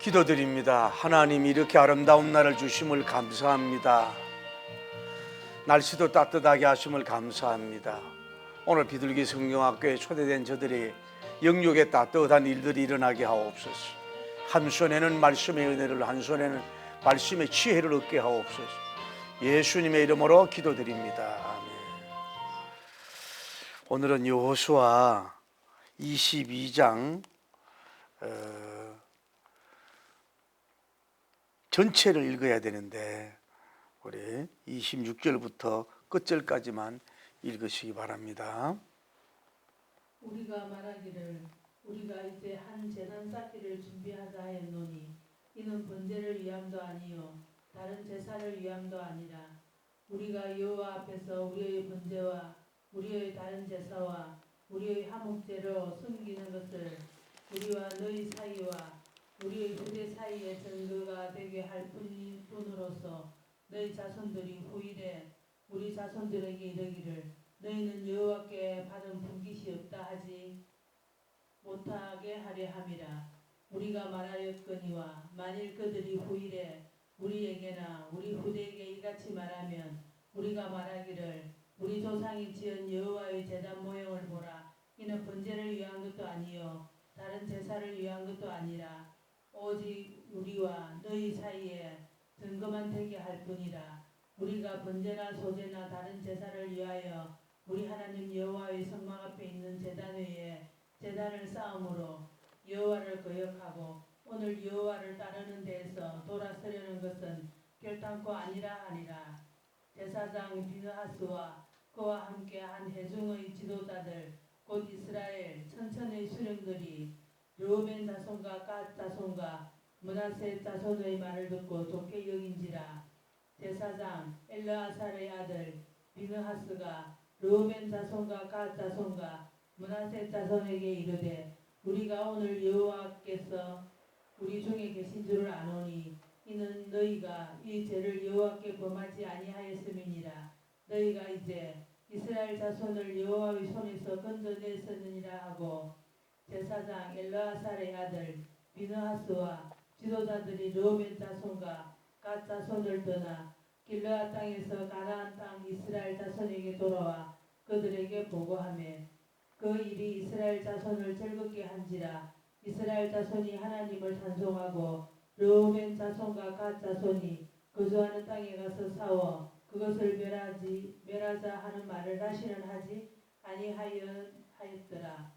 기도드립니다. 하나님, 이렇게 아름다운 날을 주심을 감사합니다. 날씨도 따뜻하게 하심을 감사합니다. 오늘 비둘기 성경학교에 초대된 저들이 영육의 따뜻한 일들이 일어나게 하옵소서. 한 손에는 말씀의 은혜를, 한 손에는 말씀의 지혜를 얻게 하옵소서. 예수님의 이름으로 기도드립니다. 아멘. 오늘은 여호수아 22장 전체를 읽어야 되는데 우리 26절부터 끝절까지만 읽으시기 바랍니다. 우리가 말하기를 우리가 이제 한 제단 쌓기를 준비하자 했노니 이는 번제를 위함도 아니요 다른 제사를 위함도 아니라 우리가 여호와 앞에서 우리의 번제와 우리의 다른 제사와 우리의 화목제로 섬기는 것을 우리와 너희 사이와 우리의 후대 사이에 증거가 되게 할 뿐으로서 너희 자손들이 후일에 우리 자손들에게 이르기를 너희는 여호와께 받은 분깃이 없다 하지 못하게 하려 함이라. 우리가 말하였거니와 만일 그들이 후일에 우리에게나 우리 후대에게 이같이 말하면 우리가 말하기를 우리 조상이 지은 여호와의 제단 모형을 보라. 이는 번제를 위한 것도 아니요 다른 제사를 위한 것도 아니라 오직 우리와 너희 사이에 증거만 되게 할 뿐이라. 우리가 번제나 소제나 다른 제사를 위하여 우리 하나님 여호와의 성막 앞에 있는 제단 위에 제단을 쌓음으로 여호와를 거역하고 오늘 여호와를 따르는 데에서 돌아서려는 것은 결단코 아니라 하니라. 제사장 비느하스와 그와 함께 한 회중의 지도자들 곧 이스라엘 천천의 수령들이 르우벤 자손과 갓 자손과 므낫세 자손의 말을 듣고 좋게 여긴지라. 제사장 엘르아살의 아들 비느하스가 르우벤 자손과 갓 자손과 므낫세 자손에게 이르되 우리가 오늘 여호와께서 우리 중에 계신 줄을 아노니 이는 너희가 이 죄를 여호와께 범하지 아니하였음이니라. 너희가 이제 이스라엘 자손을 여호와의 손에서 건져냈었느니라 하고 제사장 엘르아살의 아들 비느하스와 지도자들이 르우벤 자손과 갓 자손을 떠나 길르앗 땅에서 가나안 땅 이스라엘 자손에게 돌아와 그들에게 보고하매 그 일이 이스라엘 자손을 즐겁게 한지라. 이스라엘 자손이 하나님을 찬송하고 르우벤 자손과 갓 자손이 거주하는 땅에 가서 싸워 그것을 멸하자 하는 말을 다시는 하지 아니하였더라.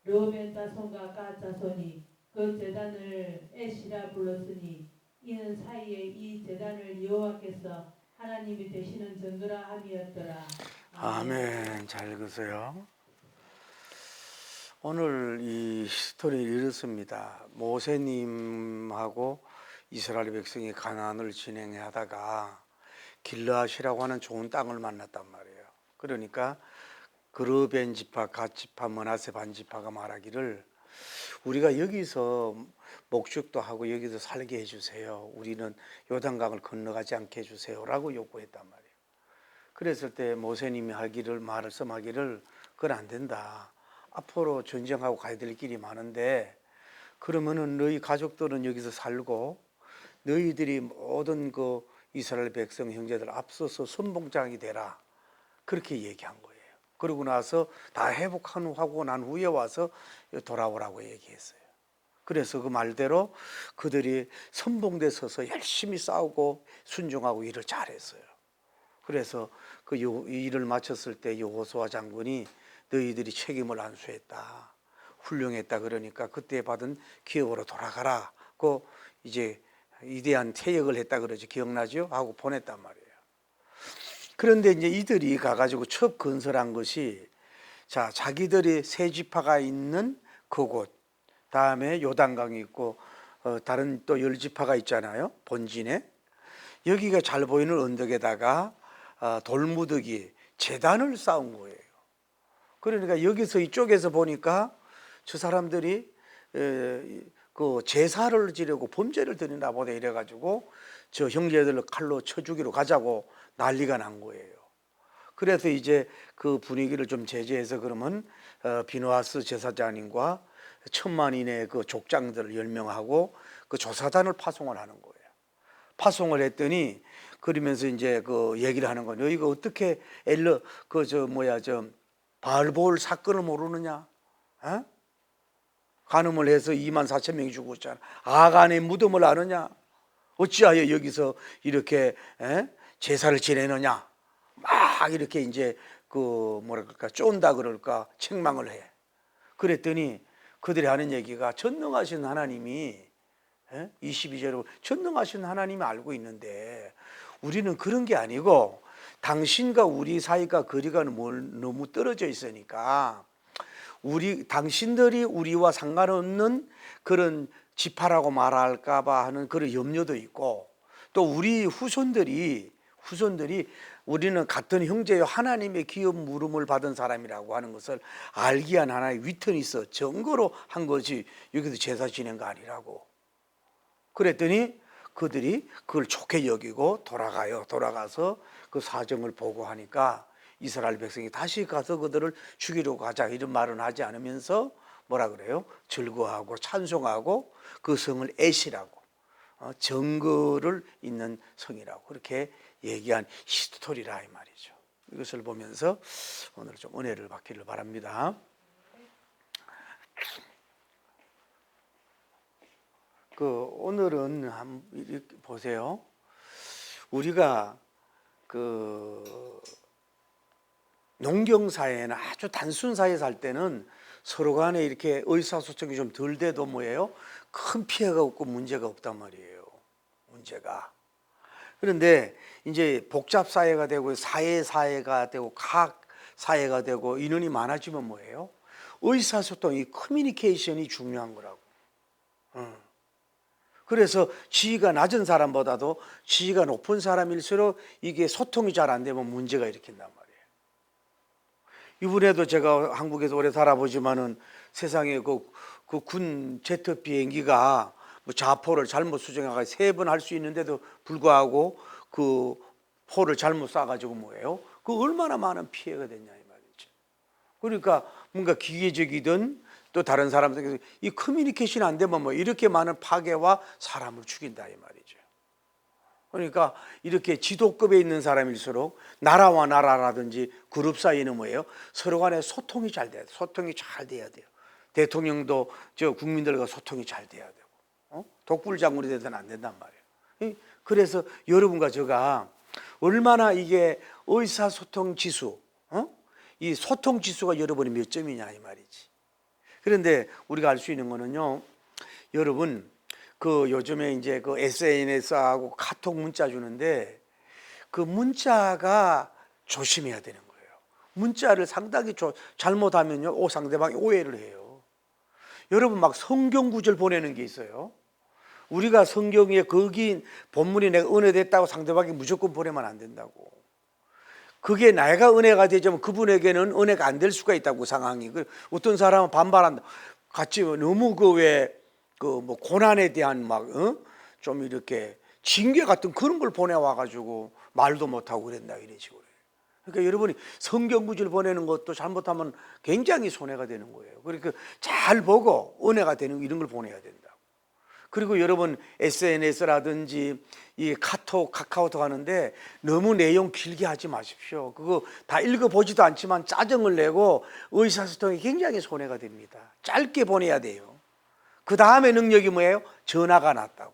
르우벤 자손과 갓 자손이 그 제단을 에시라 불렀으니 이는 사이에 이 제단을 여호와께서 하나님이 되시는 증거라 함이었더라. 아멘. 잘 읽으세요. 오늘 이 스토리를 이렇습니다. 모세님하고 이스라엘 백성이 가나안을 진행하다가 길르앗이라고 하는 좋은 땅을 만났단 말이에요. 그러니까 르우벤 지파, 갓 지파, 므낫세 반 지파가 말하기를 우리가 여기서 목축도 하고 여기서 살게 해주세요. 우리는 요단강을 건너가지 않게 해주세요라고 요구했단 말이에요. 그랬을 때 모세님이 말씀하기를 그건 안 된다. 앞으로 전쟁하고 가야 될 길이 많은데 그러면은 너희 가족들은 여기서 살고 너희들이 모든 그 이스라엘 백성 형제들 앞서서 선봉장이 되라. 그렇게 얘기한 거예요. 그러고 나서 다 회복하고 난 후에 와서 돌아오라고 얘기했어요. 그래서 그 말대로 그들이 선봉대 서서 열심히 싸우고 순종하고 일을 잘했어요. 그래서 그 일을 마쳤을 때 여호수아 장군이 너희들이 책임을 안수했다, 훌륭했다 그러니까 그때 받은 기업으로 돌아가라고 이제 위대한 퇴역을 했다 그러죠. 기억나죠? 하고 보냈단 말이에요. 그런데 이제 이들이 가가지고 첫 건설한 것이 자기들이 세 지파가 있는 그곳, 다음에 요단강이 있고 다른 또 10지파가 있잖아요. 본진에 여기가 잘 보이는 언덕에다가 돌무더기 제단을 쌓은 거예요. 그러니까 여기서 이쪽에서 보니까 저 사람들이 그 제사를 지려고 범죄를 드리나 보다 이래가지고 저 형제들을 칼로 쳐 죽이러 가자고 난리가 난 거예요. 그래서 이제 그 분위기를 좀 제재해서 그러면 비느하스 제사장님과 1000만 인의 그 족장들을 10명하고 그 조사단을 파송을 하는 거예요. 파송을 했더니 그러면서 이제 그 얘기를 하는 거예요. 이거 어떻게 바알볼 사건을 모르느냐? 어? 간음을 해서 2만 4천 명이 죽었잖아. 아간의 무덤을 아느냐? 어찌하여 여기서 이렇게 제사를 지내느냐? 막 이렇게 이제 그 뭐랄까 쫀다 그럴까 책망을 해. 그랬더니 그들이 하는 얘기가 전능하신 하나님이 22절로 전능하신 하나님이 알고 있는데 우리는 그런 게 아니고 당신과 우리 사이가 거리가 너무 떨어져 있으니까 당신들이 우리와 상관없는 그런 지파라고 말할까봐 하는 그런 염려도 있고 또 우리 후손들이 우리는 같은 형제요 하나님의 기업 물음을 받은 사람이라고 하는 것을 알기 위한 하나의 위트니스 증거로 한 거지 여기서 제사 지낸 거 아니라고. 그랬더니 그들이 그걸 좋게 여기고 돌아가서 그 사정을 보고하니까 이스라엘 백성이 다시 가서 그들을 죽이려고 가자 이런 말은 하지 않으면서 뭐라 그래요? 즐거워하고 찬송하고 그 성을 애시라고 정거를 있는 성이라고 그렇게 얘기한 히스토리라 이 말이죠. 이것을 보면서 오늘 좀 은혜를 받기를 바랍니다. 오늘은 한번 이렇게 보세요. 우리가 농경사회나 아주 단순 사회에 살 때는 서로 간에 이렇게 의사소통이 좀 덜 돼도 뭐예요? 큰 피해가 없고 문제가 없단 말이에요. 문제가. 그런데 이제 복잡 사회가 되고 사회가 되고 각 사회가 되고 인원이 많아지면 뭐예요? 의사소통이 커뮤니케이션이 중요한 거라고. 그래서 지위가 낮은 사람보다도 지위가 높은 사람일수록 이게 소통이 잘 안 되면 문제가 일으킨단 말이에요. 이번에도 제가 한국에서 오래 살아보지만은 세상에 그 군 제트 비행기가 뭐 자포를 잘못 수정해가 3번 할 수 있는데도 불구하고 그 포를 잘못 쏴가지고 뭐예요? 그 얼마나 많은 피해가 됐냐 이 말이죠. 그러니까 뭔가 기계적이든 또 다른 사람들 이 커뮤니케이션이 안 되면 뭐 이렇게 많은 파괴와 사람을 죽인다 이 말이죠. 그러니까 이렇게 지도급에 있는 사람일수록 나라와 나라라든지 그룹 사이는 뭐예요? 서로 간에 소통이 잘 돼야 돼. 소통이 잘 돼야 돼요. 대통령도 국민들과 소통이 잘 돼야 되고 독불장군이 되서는 안 된단 말이에요. 그래서 여러분과 제가 얼마나 이게 의사소통 지수, 이 소통 지수가 여러분이 몇 점이냐 이 말이지. 그런데 우리가 알 수 있는 거는요, 여러분 요즘에 이제 SNS하고 카톡 문자 주는데 그 문자가 조심해야 되는 거예요. 문자를 상당히 잘못하면요, 상대방이 오해를 해요. 여러분 막 성경 구절 보내는 게 있어요. 우리가 성경에 거기 본문이 내가 은혜됐다고 상대방이 무조건 보내면 안 된다고. 그게 내가 은혜가 되지만 그분에게는 은혜가 안 될 수가 있다고 상황이. 어떤 사람은 반발한다. 같이 너무 뭐 고난에 대한 좀 이렇게 징계 같은 그런 걸 보내와가지고 말도 못하고 그랬다 이런 식으로. 그러니까 여러분이 성경 구절 보내는 것도 잘못하면 굉장히 손해가 되는 거예요. 그러니까 잘 보고 은혜가 되는 이런 걸 보내야 된다고. 그리고 여러분 SNS라든지 이 카카오톡 하는데 너무 내용 길게 하지 마십시오. 그거 다 읽어보지도 않지만 짜증을 내고 의사소통이 굉장히 손해가 됩니다. 짧게 보내야 돼요. 그 다음에 능력이 뭐예요? 전화가 낫다고.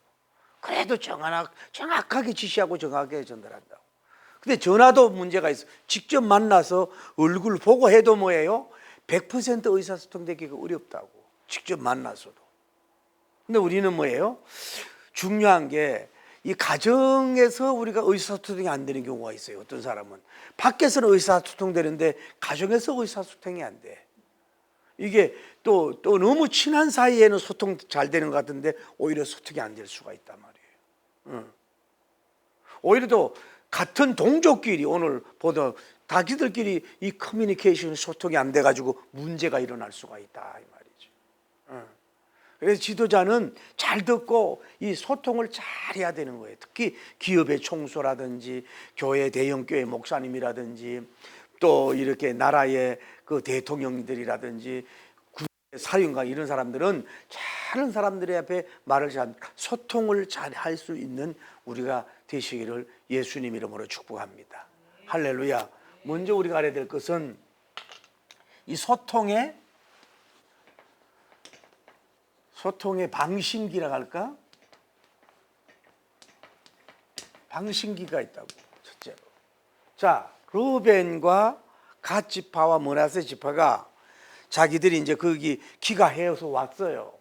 그래도 정확하게 지시하고 정확하게 전달한다고. 근데 전화도 문제가 있어. 직접 만나서 얼굴 보고 해도 뭐예요? 100% 의사소통 되기가 어렵다고. 직접 만나서도. 근데 우리는 뭐예요? 중요한 게 이 가정에서 우리가 의사소통이 안 되는 경우가 있어요. 어떤 사람은 밖에서는 의사소통 되는데 가정에서 의사소통이 안 돼. 이게 또 너무 친한 사이에는 소통 잘 되는 것 같은데 오히려 소통이 안 될 수가 있단 말이에요. 오히려 또 같은 동족끼리 오늘 보다 자기들끼리 이 커뮤니케이션 소통이 안 돼가지고 문제가 일어날 수가 있다 이 말이죠. 그래서 지도자는 잘 듣고 이 소통을 잘 해야 되는 거예요. 특히 기업의 총수라든지 교회 대형교회 목사님이라든지 또 이렇게 나라의 그 대통령들이라든지 사령관 이런 사람들은 잘 다른 사람들의 앞에 말을 잘 소통을 잘 할 수 있는 우리가 되시기를 예수님 이름으로 축복합니다. 할렐루야. 먼저 우리가 알아야 될 것은 이 소통의 방심기라고 할까? 방심기가 있다고. 첫째로. 자, 루벤과 갓 지파와 므낫세 지파가 자기들이 이제 거기 귀가해서 왔어요.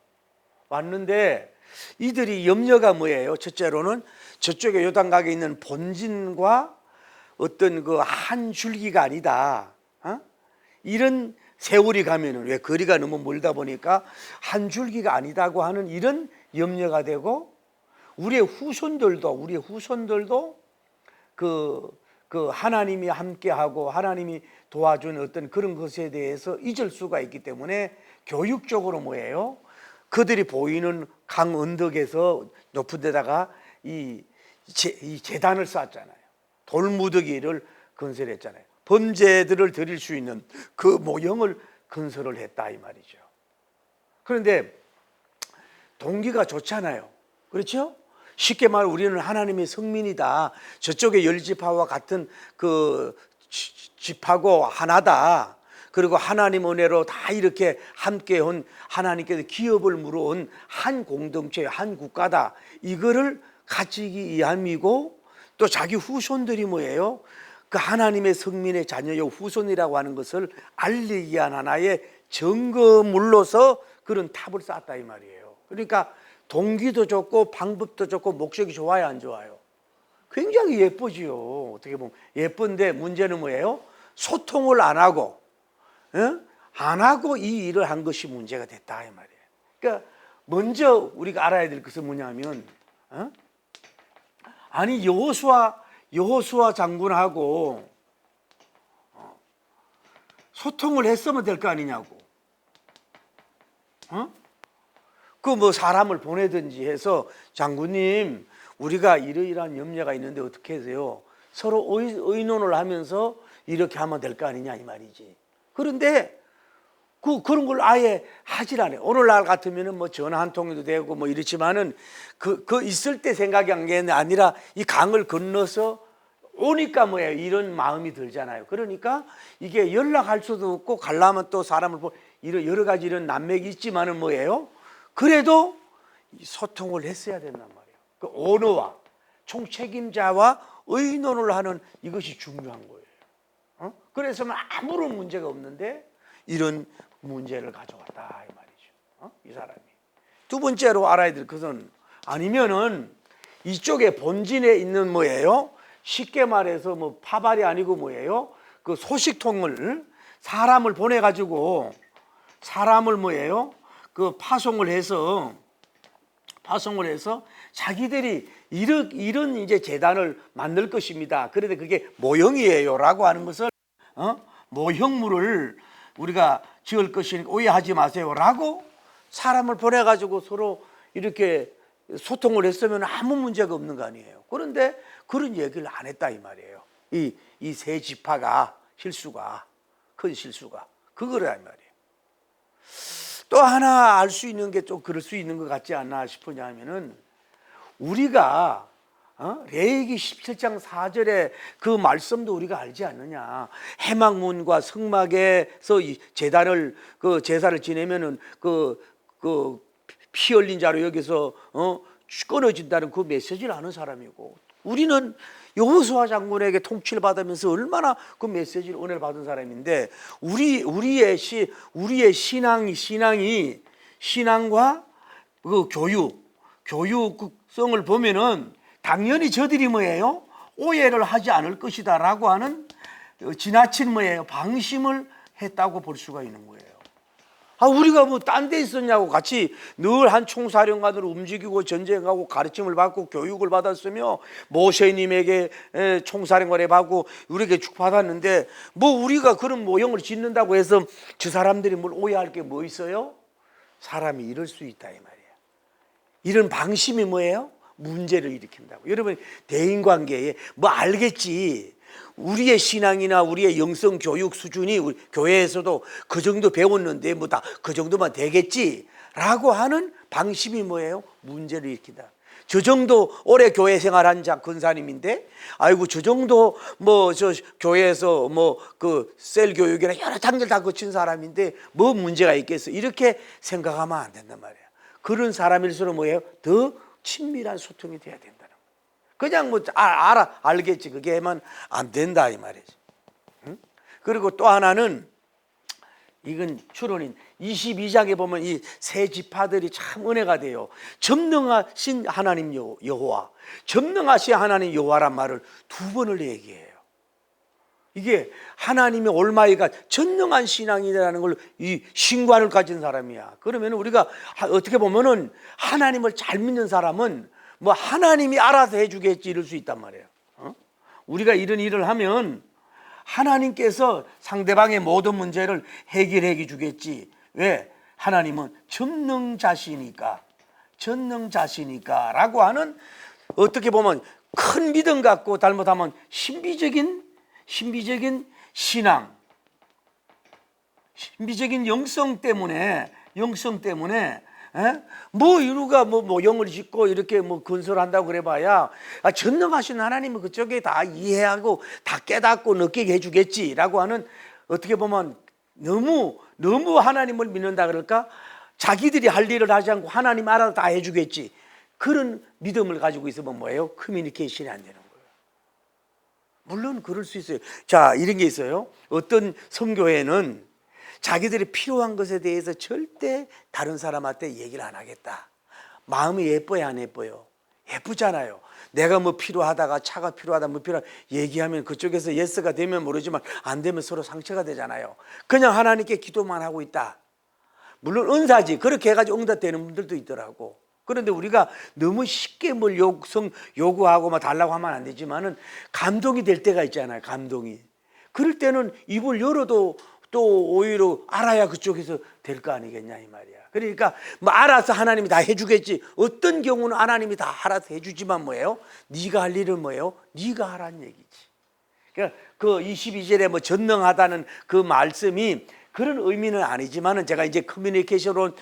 왔는데 이들이 염려가 뭐예요? 첫째로는 저쪽에 요단강에 있는 본진과 어떤 그 한 줄기가 아니다. 이런 세월이 가면은 왜 거리가 너무 멀다 보니까 한 줄기가 아니다고 하는 이런 염려가 되고 우리의 후손들도 그 하나님이 함께하고 하나님이 도와준 어떤 그런 것에 대해서 잊을 수가 있기 때문에 교육적으로 뭐예요? 그들이 보이는 강 언덕에서 높은 데다가 이 제단을 쌓았잖아요. 돌무더기를 건설했잖아요. 번제들을 드릴 수 있는 그 모형을 건설을 했다 이 말이죠. 그런데 동기가 좋잖아요. 그렇죠? 쉽게 말해 우리는 하나님의 성민이다. 저쪽에 열 지파와 같은 그 집하고 하나다. 그리고 하나님 은혜로 다 이렇게 함께 온 하나님께서 기업을 물어온 한 공동체, 한 국가다. 이거를 가지기 위함이고 또 자기 후손들이 뭐예요? 그 하나님의 성민의 자녀요 후손이라고 하는 것을 알리기 위한 하나의 증거물로서 그런 탑을 쌓았다 이 말이에요. 그러니까 동기도 좋고 방법도 좋고 목적이 좋아요 안 좋아요? 굉장히 예쁘지요. 어떻게 보면 예쁜데 문제는 뭐예요? 소통을 안 하고 이 일을 한 것이 문제가 됐다 이 말이에요. 그러니까 먼저 우리가 알아야 될 것은 뭐냐면 아니 여호수아 장군하고 소통을 했으면 될 거 아니냐고. 그 뭐 사람을 보내든지 해서 장군님 우리가 이러이러한 염려가 있는데 어떻게 하세요? 서로 의논을 하면서 이렇게 하면 될 거 아니냐 이 말이지. 그런데 그런 걸 아예 하질 않아요. 오늘날 같으면은 뭐 전화 한 통해도 되고 뭐 이렇지만은 그 있을 때 생각이 한 게 아니라 이 강을 건너서 오니까 뭐예요? 이런 마음이 들잖아요. 그러니까 이게 연락할 수도 없고 가려면 또 사람을 여러 가지 이런 난맥이 있지만은 뭐예요? 그래도 소통을 했어야 된단 말이에요. 그 오너와 총책임자와 의논을 하는 이것이 중요한 거예요. 그래서 아무런 문제가 없는데 이런 문제를 가져왔다 이 말이죠. 이 사람이. 두 번째로 알아야 될 것은 아니면은 이쪽에 본진에 있는 뭐예요? 쉽게 말해서 뭐 파발이 아니고 뭐예요? 그 소식통을 사람을 보내 가지고 사람을 뭐예요? 그 파송을 해서 자기들이 이런 이제 재단을 만들 것입니다. 그런데 그게 모형이에요라고 하는 것을 모형물을 우리가 지을 것이니까 오해하지 마세요라고 사람을 보내 가지고 서로 이렇게 소통을 했으면 아무 문제가 없는 거 아니에요. 그런데 그런 얘기를 안 했다 이 말이에요. 이 세 지파가 큰 실수가 그거라 이 말이에요. 또 하나 알 수 있는 게 좀 그럴 수 있는 것 같지 않나 싶으냐 하면은 우리가 레위기 17장 4절에 그 말씀도 우리가 알지 않느냐. 해막문과 성막에서 이 제단을 그 제사를 지내면은 그 피 흘린 자로 여기서 끊어진다는 그 메시지를 아는 사람이고 우리는 여호수아 장군에게 통치를 받으면서 얼마나 그 메시지를 은혜를 받은 사람인데 우리의 신앙과 그 교육성을 보면은 당연히 저들이 뭐예요? 오해를 하지 않을 것이다라고 하는 지나친 뭐예요? 방심을 했다고 볼 수가 있는 거예요. 우리가 뭐 딴 데 있었냐고 같이 늘 한 총사령관으로 움직이고 전쟁하고 가르침을 받고 교육을 받았으며 모세님에게 총사령관에 받고 우리에게 축받았는데 뭐 우리가 그런 모형을 짓는다고 해서 저 사람들이 뭘 오해할 게 뭐 있어요? 사람이 이럴 수 있다 이 말이에요. 이런 방심이 뭐예요? 문제를 일으킨다고. 여러분 대인관계에 뭐 알겠지. 우리의 신앙이나 우리의 영성 교육 수준이 우리 교회에서도 그 정도 배웠는데 뭐 다 그 정도만 되겠지라고 하는 방심이 뭐예요? 문제를 일으킨다. 저 정도 오래 교회 생활한 자 권사님인데, 아이고 저 정도 뭐 저 교회에서 뭐 그 셀 교육이나 여러 단계를 다 거친 사람인데 뭐 문제가 있겠어? 이렇게 생각하면 안 된단 말이에요. 그런 사람일수록 뭐예요? 더 친밀한 소통이 돼야 된다는 거예요. 그냥 뭐 알겠지. 그게 하면 안 된다 이 말이지. 응? 그리고 또 하나는, 이건 추론인 22장에 보면 이 세 지파들이 참 은혜가 돼요. 전능하신 하나님 여호와, 전능하신 하나님 여호와란 말을 두 번을 얘기해요. 이게 하나님의 올마이가 전능한 신앙이라는 걸 이 신관을 가진 사람이야. 그러면 우리가 어떻게 보면은 하나님을 잘 믿는 사람은 뭐 하나님이 알아서 해주겠지 이럴 수 있단 말이에요. 우리가 이런 일을 하면 하나님께서 상대방의 모든 문제를 해결해 주겠지. 왜? 하나님은 전능자시니까 라고 하는, 어떻게 보면 큰 믿음 갖고 잘못하면 신비적인 신앙, 신비적인 영성 때문에 뭐 이루가 뭐 영을 짓고 이렇게 뭐 건설한다고 그래봐야 전능하신 하나님은 그쪽에 다 이해하고 다 깨닫고 느끼게 해주겠지라고 하는, 어떻게 보면 너무 하나님을 믿는다 그럴까? 자기들이 할 일을 하지 않고 하나님 알아서 다 해주겠지, 그런 믿음을 가지고 있으면 뭐예요? 커뮤니케이션이 안 되는 거예요. 물론 그럴 수 있어요. 자, 이런 게 있어요. 어떤 선교회는 자기들이 필요한 것에 대해서 절대 다른 사람한테 얘기를 안 하겠다. 마음이 예뻐요, 안 예뻐요? 예쁘잖아요. 내가 뭐 필요하다가 차가 필요하다 뭐 필요하다 얘기하면 그쪽에서 예스가 되면 모르지만 안 되면 서로 상처가 되잖아요. 그냥 하나님께 기도만 하고 있다. 물론 은사지. 그렇게 해가지고 응답되는 분들도 있더라고. 그런데 우리가 너무 쉽게 뭘 요구하고 막 달라고 하면 안 되지만은 감동이 될 때가 있잖아요. 감동이. 그럴 때는 입을 열어도 또 오히려 알아야 그쪽에서 될 거 아니겠냐 이 말이야. 그러니까 뭐 알아서 하나님이 다 해주겠지. 어떤 경우는 하나님이 다 알아서 해주지만 뭐예요? 네가 할 일은 뭐예요? 네가 하라는 얘기지. 그러니까 그 22절에 뭐 전능하다는 그 말씀이 그런 의미는 아니지만은, 제가 이제 커뮤니케이션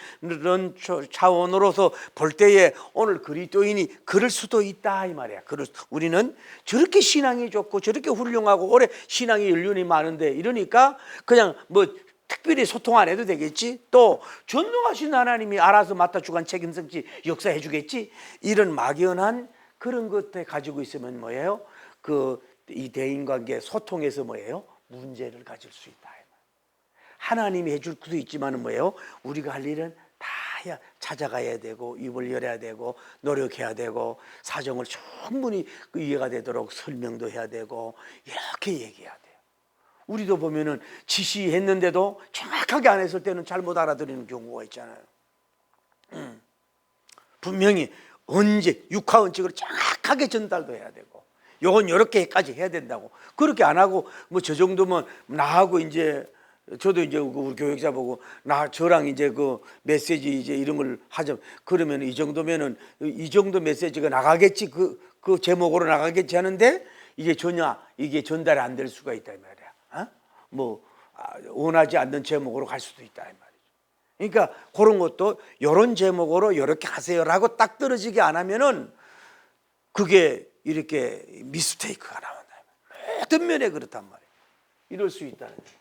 차원으로서 볼 때에 오늘 그리스도인이 그럴 수도 있다 이 말이야. 우리는 저렇게 신앙이 좋고 저렇게 훌륭하고 오래 신앙의 연륜이 많은데 이러니까 그냥 뭐 특별히 소통 안 해도 되겠지, 또 전능하신 하나님이 알아서 맡아주간 책임성지 역사해 주겠지, 이런 막연한 그런 것에 가지고 있으면 뭐예요? 이 대인관계 소통에서 뭐예요? 문제를 가질 수 있다. 하나님이 해줄 수도 있지만 뭐예요? 우리가 할 일은 다 찾아가야 되고 입을 열어야 되고 노력해야 되고 사정을 충분히 이해가 되도록 설명도 해야 되고 이렇게 얘기해야 돼요. 우리도 보면은 지시했는데도 정확하게 안 했을 때는 잘못 알아들리는 경우가 있잖아요. 분명히 언제 육하원칙으로 정확하게 전달도 해야 되고 요건 요렇게까지 해야 된다고, 그렇게 안 하고 뭐 저 정도면 나하고 이제 저도 이제 우리 교육자 보고 저랑 이제 그 메시지 이제 이런 걸 하자 그러면 이 정도면은 이 정도 메시지가 나가겠지, 그 제목으로 나가겠지 하는데 이게 전혀 이게 전달이 안 될 수가 있다 이 말이야. 원하지 않는 제목으로 갈 수도 있다 이 말이죠. 그러니까 그런 것도 이런 제목으로 이렇게 하세요라고 딱 떨어지게 안 하면은 그게 이렇게 미스테이크가 나온다. 모든 면에 그렇단 말이에요. 이럴 수 있다는 거예요.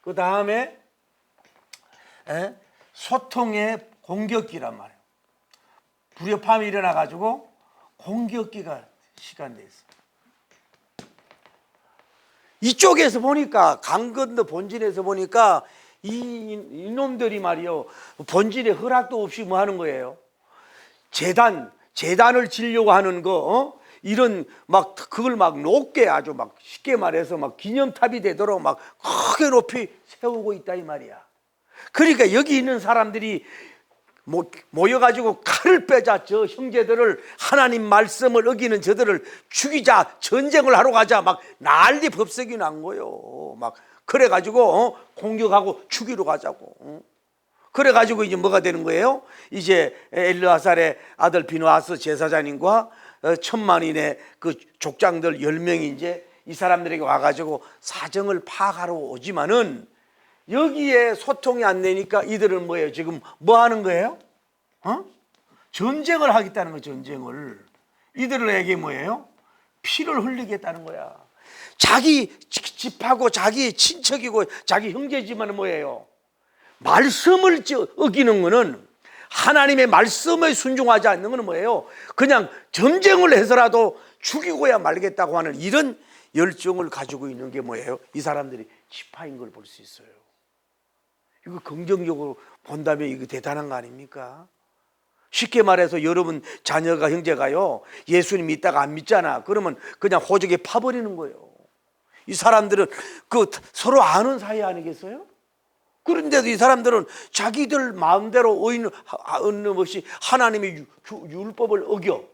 그 다음에 소통의 공격기란 말이에요. 불협화음이 일어나가지고 공격기가 시간돼 있어. 이쪽에서 보니까 강 건너 본진에서 보니까 이놈들이 말이요 본진에 허락도 없이 뭐 하는 거예요? 재단을 지려고 하는 거, 이런 막 그걸 막 높게 아주 막 쉽게 말해서 막 기념탑이 되도록 막 크게 높이 세우고 있다 이 말이야. 그러니까 여기 있는 사람들이 모여가지고 칼을 빼자, 저 형제들을, 하나님 말씀을 어기는 저들을 죽이자, 전쟁을 하러 가자, 막 난리 법석이 난 거요. 막 그래가지고 공격하고 죽이러 가자고. 그래가지고 이제 뭐가 되는 거예요? 이제 엘르아살의 아들 비누아스 제사장님과 1000만인의 그 족장들 10명이 이제 이 사람들에게 와가지고 사정을 파악하러 오지만은 여기에 소통이 안 되니까 이들은 뭐예요? 지금 뭐 하는 거예요? 전쟁을 하겠다는 거예요. 전쟁을. 이들에게 뭐예요? 피를 흘리겠다는 거야. 자기 집하고 자기 친척이고 자기 형제지만 뭐예요? 말씀을 어기는 거는, 하나님의 말씀에 순종하지 않는 거는 뭐예요? 그냥 전쟁을 해서라도 죽이고야 말겠다고 하는 이런 열정을 가지고 있는 게 뭐예요? 이 사람들이 지파인 걸 볼 수 있어요. 이거 긍정적으로 본다면 이거 대단한 거 아닙니까? 쉽게 말해서 여러분 자녀가 형제가요, 예수님 믿다가 안 믿잖아. 그러면 그냥 호적에 파버리는 거예요. 이 사람들은 그 서로 아는 사이 아니겠어요? 그런데도 이 사람들은 자기들 마음대로 어는 것이 하나님의 율법을 어겨.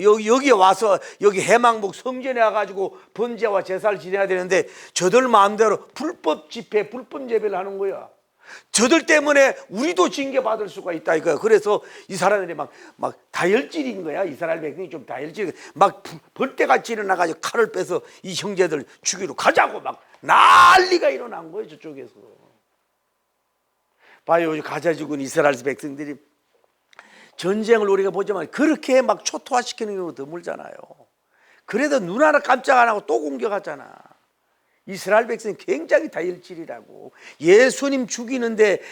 여기에 와서 여기 해망복 성전에 와가지고 번제와 제사를 지내야 되는데 저들 마음대로 불법 집회, 불법 예배를 하는 거야. 저들 때문에 우리도 징계받을 수가 있다 이거야. 그래서 이 사람들이 막 다혈질인 거야. 이스라엘 백성이 좀 다혈질, 막 벌떼같이 일어나가지고 칼을 빼서 이 형제들 죽이러 가자고 막 난리가 일어난 거예요. 저쪽에서. 봐요, 가자 죽은 이스라엘 백성들이 전쟁을 우리가 보지만 그렇게 막 초토화시키는 경우가 드물잖아요. 그래도 눈 하나 깜짝 안 하고 또 공격하잖아. 이스라엘 백성이 굉장히 다혈질이라고. 예수님 죽이는데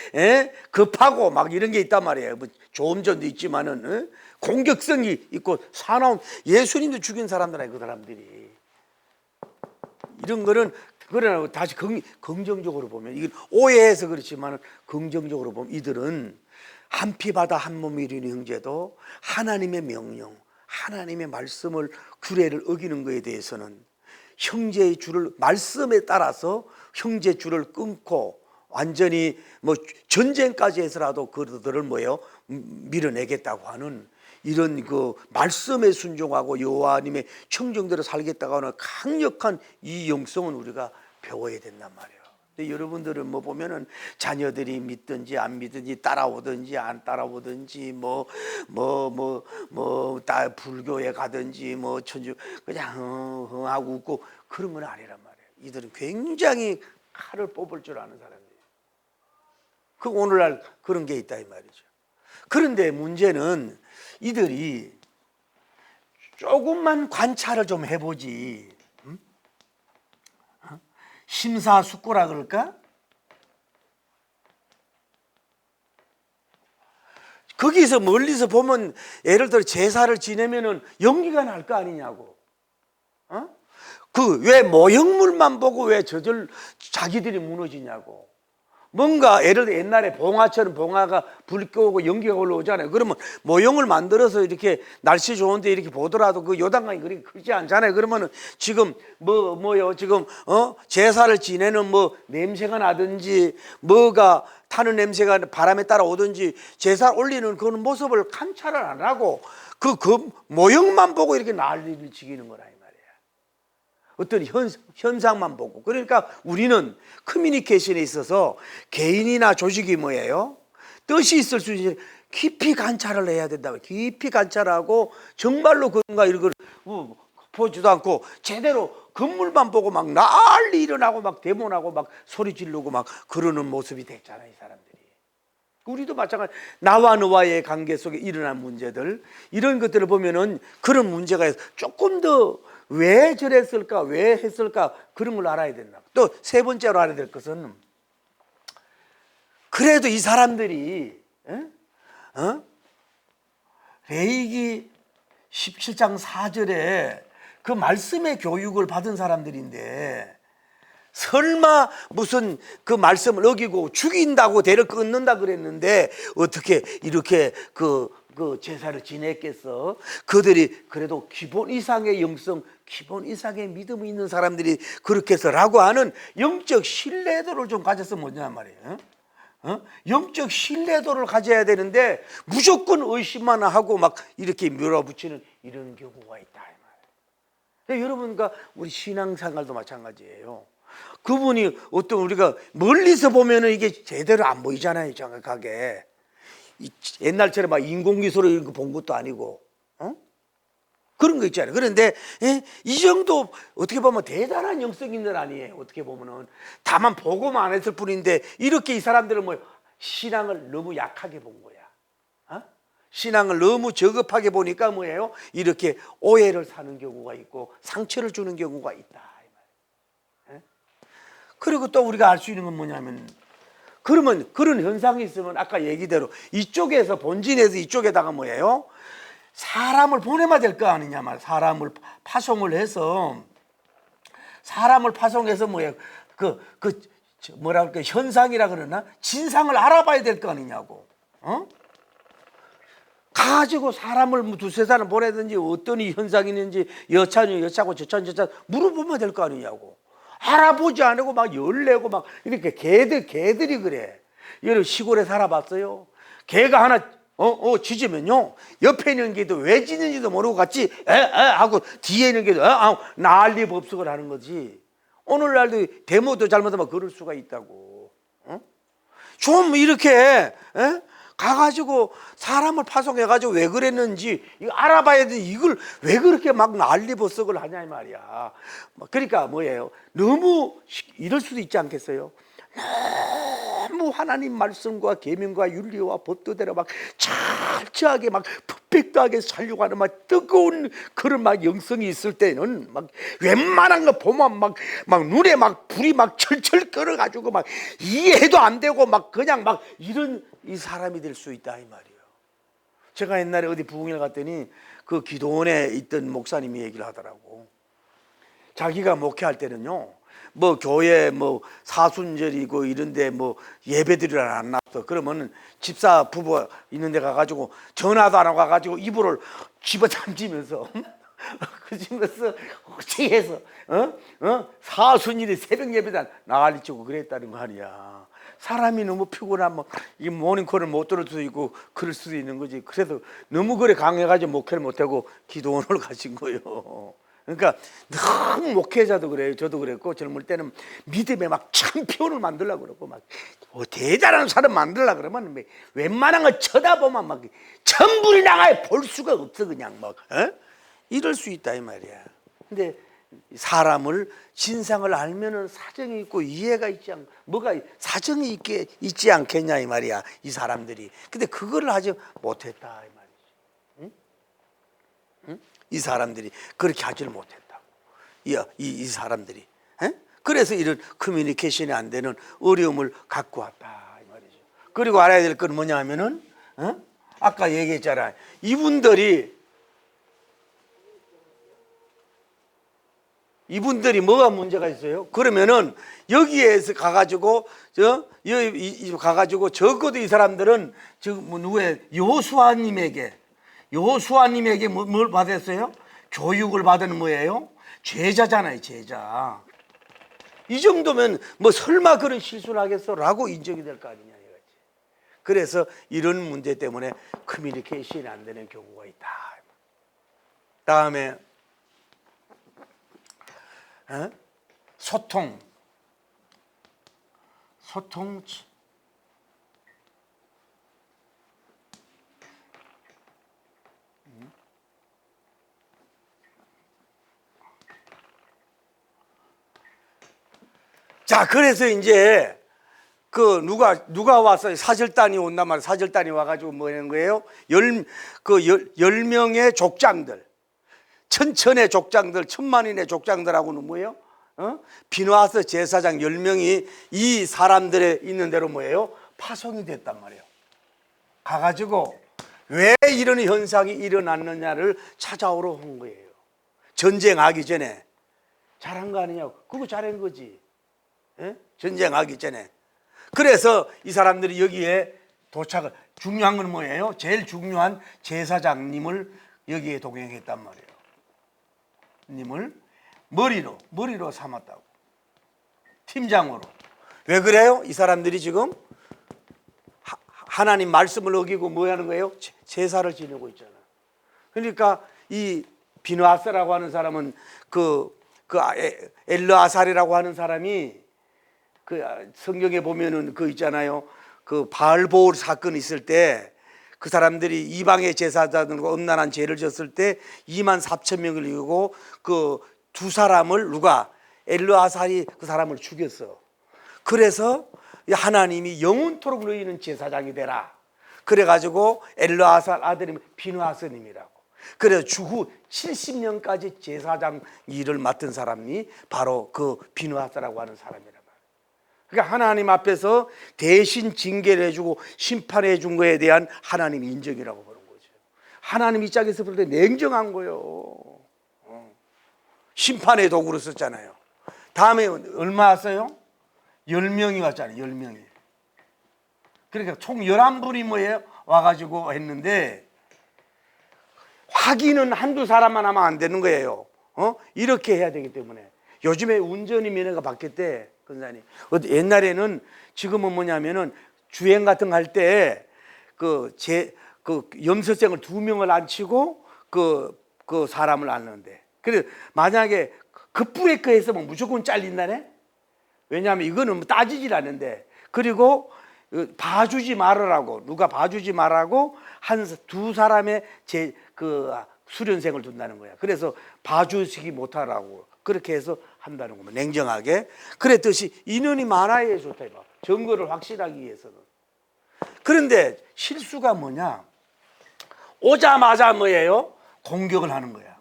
급하고 막 이런 게 있단 말이에요. 뭐 좋은 점도 있지만은 공격성이 있고 사나운, 예수님도 죽인 사람들 아니에요. 그 사람들이. 이런 거는, 그러나 다시 긍정적으로 보면, 이건 오해해서 그렇지만 긍정적으로 보면 이들은 한 피 바다 한 몸이 이루는 형제도 하나님의 명령, 하나님의 말씀을 규례를 어기는 것에 대해서는 형제의 줄을, 말씀에 따라서 형제 줄을 끊고 완전히 뭐 전쟁까지 해서라도 그들을 뭐예요? 밀어내겠다고 하는 이런 그 말씀에 순종하고 여호와님의 청정대로 살겠다고 하는 강력한 이 영성은 우리가 배워야 된단 말이에요. 근데 여러분들은 뭐 보면은 자녀들이 믿든지 안 믿든지 따라오든지 안 따라오든지 다 불교에 가든지 뭐 천주 그냥 하고 웃고 그런 건 아니란 말이에요. 이들은 굉장히 칼을 뽑을 줄 아는 사람이에요. 그 오늘날 그런 게 있다 이 말이죠. 그런데 문제는 이들이 조금만 관찰을 좀 해보지, 심사숙고라 그럴까? 거기서 멀리서 보면 예를 들어 제사를 지내면은 연기가 날 거 아니냐고. 그 왜 모형물만 보고 왜 자기들이 무너지냐고. 뭔가 예를 들어 옛날에 봉화처럼 봉화가 불 끄고 연기가 올라오잖아요. 그러면 모형을 만들어서 이렇게 날씨 좋은데 이렇게 보더라도 그 요단강이 그렇게 크지 않잖아요. 그러면은 지금 지금 제사를 지내는 뭐 냄새가 나든지 뭐가 타는 냄새가 바람에 따라 오든지 제사 올리는 그런 모습을 관찰을 안 하고 그 모형만 보고 이렇게 난리를 지기는 거라. 어떤 현상만 보고. 그러니까 우리는 커뮤니케이션에 있어서 개인이나 조직이 뭐예요? 뜻이 있을 수 있는 깊이 관찰을 해야 된다고. 깊이 관찰하고 정말로 그런가 이런 걸 보지도 않고 제대로 건물만 보고 막 난리 일어나고 막 대문하고 막 소리 지르고 막 그러는 모습이 됐잖아요, 이 사람들이. 우리도 마찬가지. 나와 너와의 관계 속에 일어난 문제들, 이런 것들을 보면은 그런 문제가 조금 더 왜 저랬을까, 왜 했을까, 그런 걸 알아야 된다. 또 세 번째로 알아야 될 것은, 그래도 이 사람들이 레위기 17장 4절에 그 말씀의 교육을 받은 사람들인데 설마 무슨 그 말씀을 어기고 죽인다고 대를 끊는다 그랬는데 어떻게 이렇게 그 제사를 지냈겠어? 그들이 그래도 기본 이상의 영성, 기본 이상의 믿음이 있는 사람들이 그렇게 해서라고 하는 영적 신뢰도를 좀 가졌으면 뭐냐 말이에요. 영적 신뢰도를 가져야 되는데 무조건 의심만 하고 막 이렇게 밀어붙이는 이런 경우가 있다 이 말이에요. 여러분과 우리 신앙생활도 마찬가지예요. 그분이 어떤 우리가 멀리서 보면은 이게 제대로 안 보이잖아요, 정확하게. 옛날처럼 막 인공기술을 이런 거 본 것도 아니고, 그런 거 있잖아요. 그런데 이 정도 어떻게 보면 대단한 영성인들 아니에요. 어떻게 보면은 다만 보고만 안 했을 뿐인데 이렇게 이 사람들은 뭐 신앙을 너무 약하게 본 거야. 신앙을 너무 저급하게 보니까 뭐예요? 이렇게 오해를 사는 경우가 있고 상처를 주는 경우가 있다. 그리고 또 우리가 알 수 있는 건 뭐냐면, 그러면 그런 현상이 있으면 아까 얘기대로 이쪽에서 본진에서 이쪽에다가 뭐예요? 사람을 보내면 될 거 아니냐 말. 사람을 파송을 해서 뭐예요? 뭐라 그럴까, 현상이라 그러나 진상을 알아봐야 될 거 아니냐고. 가지고 사람을 두세 사람 보내든지 어떤 이 현상이 있는지 여차고 저차 물어보면 될 거 아니냐고. 알아보지 않고 막 열내고 막 이렇게 개들이 그래. 여러분 시골에 살아봤어요? 개가 하나 짖으면요, 옆에 있는 개도 왜 짖는지도 모르고 같이 하고 뒤에 있는 개도 난리 법석을 하는 거지. 오늘날도 데모도 잘못하면 그럴 수가 있다고. 좀 이렇게 가가지고 사람을 파송해가지고 왜 그랬는지 이거 알아봐야 돼. 이걸 왜 그렇게 막 난리버석을 하냐 이 말이야. 그러니까 뭐예요? 너무 이럴 수도 있지 않겠어요? 너무 하나님 말씀과 계명과 윤리와 법도대로 막 철저하게 막 퍼펙트하게 살려고 하는 막 뜨거운 그런 막 영성이 있을 때는 막 웬만한 거 보면 막 눈에 막 불이 막 철철 끓어가지고 막 이해도 안 되고 막 그냥 막 이런 이 사람이 될 수 있다 이 말이에요. 제가 옛날에 어디 부흥회 갔더니 그 기도원에 있던 목사님이 얘기를 하더라고. 자기가 목회할 때는요, 뭐 교회 뭐 사순절이고 이런데 뭐 예배드리러 안 나왔어. 그러면 집사 부부 있는 데 가가지고 전화도 안 하고 가가지고 이불을 집어던지면서 그러면서 어찌 해서 사순일에 새벽 예배단 난리치고 그랬다는 거 아니야. 사람이 너무 피곤하면 이 모닝콜을 못 들을 수도 있고 그럴 수도 있는 거지. 그래도 너무 그래 강해가지고 목회를 못하고 기도원을 가신 거예요. 그러니까 너무 목회자도 그래요. 저도 그랬고 젊을 때는 믿음에 막 챔피언을 만들려고 그러고 막 대단한 사람 만들려고 그러면 웬만한 거 쳐다보면 막 천불이 나가야 볼 수가 없어. 그냥 막 이럴 수 있다 이 말이야. 근데 사람을 진상을 알면은 사정이 있고 이해가 있지 않고 뭐가 사정이 있지 않겠냐 이 말이야 이 사람들이. 근데 그거를 하지 못했다 이 말이지. 응? 이 사람들이 그렇게 하지를 못했다고. 이 사람들이. 그래서 이런 커뮤니케이션이 안 되는 어려움을 갖고 왔다 이 말이죠. 그리고 알아야 될 건 뭐냐 하면은 아까 얘기했잖아. 이분들이 뭐가 문제가 있어요? 그러면은 여기에서 가가지고 가가지고 적어도 이 사람들은 누구의 여호수아님에게 뭘 받았어요? 교육을 받은 뭐예요? 제자잖아요, 제자. 이 정도면 뭐 설마 그런 실수를 하겠어라고 인정이 될 거 아니냐 이거지. 그래서 이런 문제 때문에 커뮤니케이션이 안 되는 경우가 있다. 다음에 소통. 자, 그래서 이제 그 누가 와서 사절단이 온단 말이에요. 사절단이 와가지고 뭐 하는 거예요? 10명의 족장들, 천천의 족장들, 천만인의 족장들하고는 뭐예요? 비누아스 제사장 10명이 이 사람들의 있는 대로 뭐예요? 파송이 됐단 말이에요. 가가지고 왜 이런 현상이 일어났느냐를 찾아오러 온 거예요. 전쟁하기 전에. 잘한 거 아니냐고. 그거 잘한 거지. 전쟁하기 전에. 그래서 이 사람들이 여기에 도착을, 중요한 건 뭐예요? 제일 중요한 제사장님을 여기에 동행했단 말이에요. 님을 머리로 삼았다고. 팀장으로. 왜 그래요? 이 사람들이 지금 하나님 말씀을 어기고 뭐 하는 거예요? 제사를 지내고 있잖아. 그러니까 이 비누아스라고 하는 사람은 엘르아살이라고 하는 사람이 그 성경에 보면은 그 있잖아요. 그 바알보울 사건이 있을 때 그 사람들이 이방의 제사자들과 엄란한 죄를 졌을 때 24,000명을 이기고 그 두 사람을 누가 엘르아살이 그 사람을 죽였어. 그래서 하나님이 영원토록 너희는 제사장이 되라. 그래가지고 엘르아살 아들이 비느하스님이라고. 그래서 주후 70년까지 제사장 일을 맡은 사람이 바로 그 비느하스라고 하는 사람이란 말이에요. 그러니까 하나님 앞에서 대신 징계를 해주고 심판해 준 거에 대한 하나님 인정이라고 보는 거죠. 하나님 입장에서 볼 때 냉정한 거예요. 심판의 도구로 썼잖아요. 다음에 얼마 왔어요? 10명이 왔잖아요. 10명이. 그러니까 총 11분이 뭐예요? 와가지고 했는데 확인은 한두 사람만 하면 안 되는 거예요. 이렇게 해야 되기 때문에. 요즘에 운전이 면허가 바뀌었대, 권사님. 옛날에는 지금은 뭐냐면은 주행 같은 거 할 때 그 염소생을 2명을 앉히고 그 사람을 앉는데. 그래 만약에 급브레이크 했으면 무조건 잘린다네? 왜냐하면 이거는 뭐 따지질 않는데. 그리고 봐주지 말으라고, 누가 봐주지 말라고 두 사람의 수련생을 둔다는 거야. 그래서 봐주시기 못하라고 그렇게 해서 한다는 겁니다. 냉정하게. 그랬듯이 인원이 많아야 좋다 이거. 증거를 확실하기 위해서는. 그런데 실수가 뭐냐? 오자마자 뭐예요? 공격을 하는 거야.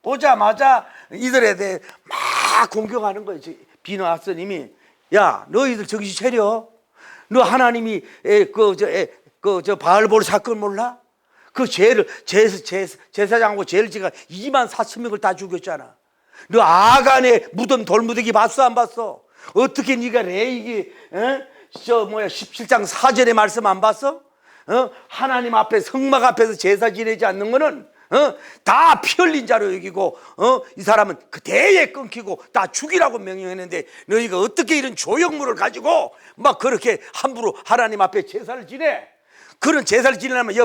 오자마자 이들에 대해 막 공격하는 거예요. 비느하스님이, 야, 너희들 정신 차려. 너 하나님이 바알볼 사건 몰라? 그 제사장하고 죄를 지가 2만 4천 명을 다 죽였잖아. 너 아간의 무덤 돌무더기 봤어 안 봤어? 어떻게 네가 레위기 17장 4절의 말씀 안 봤어? 하나님 앞에 성막 앞에서 제사 지내지 않는 거는 다 피 흘린 자로 여기고 이 사람은 그 대에 끊기고 다 죽이라고 명령했는데 너희가 어떻게 이런 조형물을 가지고 막 그렇게 함부로 하나님 앞에 제사를 지내? 그런 제사를 지내려면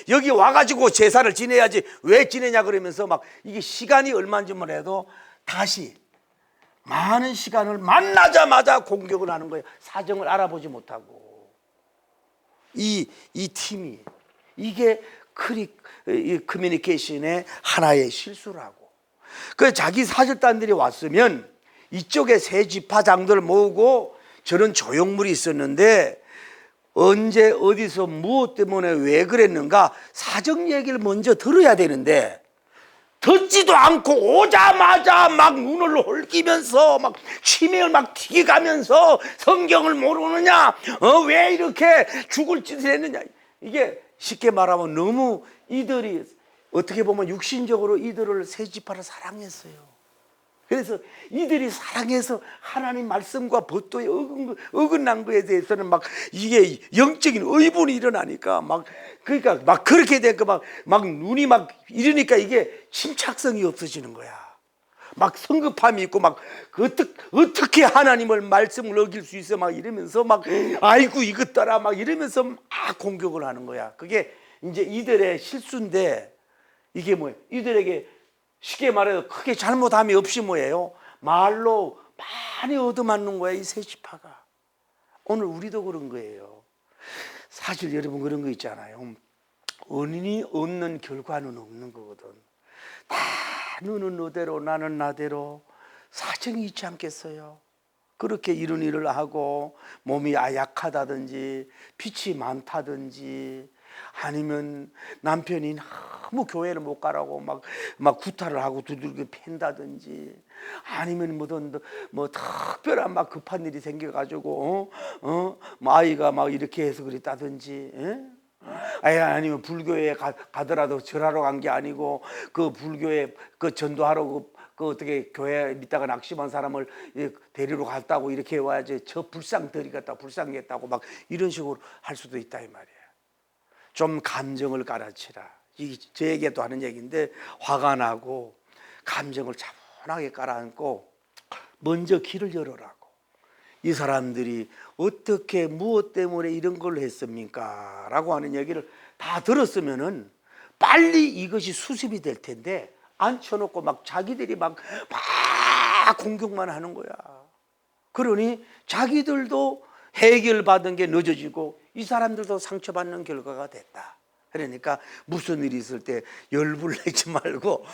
여기 와가지고 제사를 지내야지 왜 지내냐 그러면서 막 이게 시간이 얼마인지만 해도 다시 많은 시간을 만나자마자 공격을 하는 거예요. 사정을 알아보지 못하고. 이 팀이 이게 커뮤니케이션의 하나의 실수라고. 그 자기 사절단들이 왔으면 이쪽에 세 지파장들 모으고 저런 조형물이 있었는데 언제 어디서 무엇 때문에 왜 그랬는가 사정 얘기를 먼저 들어야 되는데 듣지도 않고 오자마자 막 눈을 헐기면서 막 치명을 막 튀겨가면서 성경을 모르느냐, 왜 이렇게 죽을 짓을 했느냐. 이게 쉽게 말하면 너무 이들이 어떻게 보면 육신적으로 이들을 세 지파를 사랑했어요. 그래서 이들이 사랑해서 하나님 말씀과 법도에 어긋난 거에 대해서는 막 이게 영적인 의분이 일어나니까 그러니까 막 그렇게 되니까 막 눈이 막 이러니까 이게 침착성이 없어지는 거야. 막 성급함이 있고 막 어떻게 하나님을 말씀을 어길 수 있어 막 이러면서 막 아이고 이것더라 막 이러면서 막 공격을 하는 거야. 그게 이제 이들의 실수인데 이게 뭐예요? 이들에게 쉽게 말해서 크게 잘못함이 없이 뭐예요? 말로 많이 얻어맞는 거야, 이 세 지파가. 오늘 우리도 그런 거예요. 사실 여러분 그런 거 있잖아요. 원인이 없는 결과는 없는 거거든. 다 너는 너대로 나는 나대로 사정이 있지 않겠어요? 그렇게 이런 일을 하고 몸이 약하다든지 빛이 많다든지 아니면 남편이 너무 교회를 못 가라고 막 구타를 하고 두들겨 팬다든지 아니면 뭐 특별한 막 급한 일이 생겨가지고 뭐 아이가 막 이렇게 해서 그랬다든지 아니면 불교에 가더라도 절하러 간 게 아니고 그 불교에 그 전도하러 그 어떻게 교회에 있다가 낙심한 사람을 데리러 갔다고 이렇게 와야지 저 불상들이 갔다 불쌍했다고 막 이런 식으로 할 수도 있다 이 말이에요. 좀 감정을 깔아치라. 이게 저에게도 하는 얘기인데 화가 나고 감정을 차분하게 깔아앉고 먼저 길을 열어라고. 이 사람들이 어떻게 무엇 때문에 이런 걸 했습니까? 라고 하는 얘기를 다 들었으면은 빨리 이것이 수습이 될 텐데 앉혀놓고 막 자기들이 막 공격만 하는 거야. 그러니 자기들도 해결받은 게 늦어지고 이 사람들도 상처받는 결과가 됐다. 그러니까 무슨 일이 있을 때 열불 내지 말고